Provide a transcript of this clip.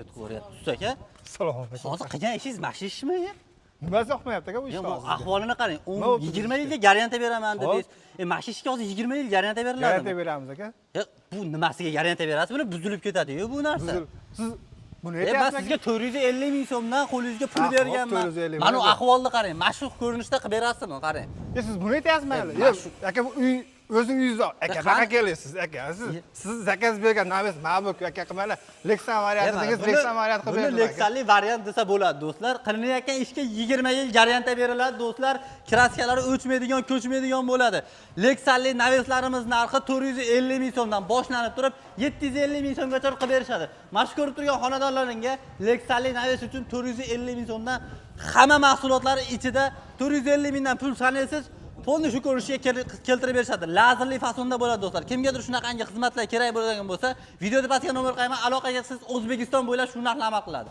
yetib boryapti. Usta aka, Salom alaykum. hozir qilgan ishingiz maxshi ishmi? Nimasi yoqmayapti aka bu ishni Yo'q, hozir? ahvolini qarang. Nima bo'libdi 20 bizga? yilga garantiya beraman Xo'p. dedingiz. Maxshi ishga hozir 20 yil garantiya Garantiya beriladimi? beramiz aka. Bu nimasiga garantiya berasiz? Buni buzilib ketadi-yu bu narsa. Siz buni Men aytyapsizmi? sizga 450 ming so'mdan qo'lingizga pul Xo'p, berganman. 450 ming. Mana bu ahvolni qarang, mashhur ko'rinishda qilib berasizmi? Qarang. Siz buni aytyapsizmi hali? Men Yo'q, aka bu uy o'zing uyingizda aka baqa kelasiz aka. Siz zakaz bergan namis ma'buk aka qilmanglar. Lexan varianti dedingiz, Lexan variant qilib Buni berdim. Lexanli variant desa bo'ladi do'stlar. Qilinayotgan ishga 20 yil garantiya beriladi do'stlar. Kraskalari o'chmaydigan, ko'chmaydigan bo'ladi. Lexanli navislarimiz narxi 450 ming so'mdan boshlanib turib 750 ming so'mgacha qilib berishadi. Mana shu ko'rib turgan xonadonlaringga Lexanli navis uchun 450 ming so'mdan hamma mahsulotlari ichida 450 mingdan pul sanaysiz. Polni shu ko'rinishga keltirib berishadi. Lazerli fasonda bo'ladi do'stlar. Kimgadir shunaqangi xizmatlar kerak bo'lgan bo'lsa, videoda pastga nomer qo'yaman, aloqaga siz O'zbekiston bo'ylab shu narxni amal qiladi.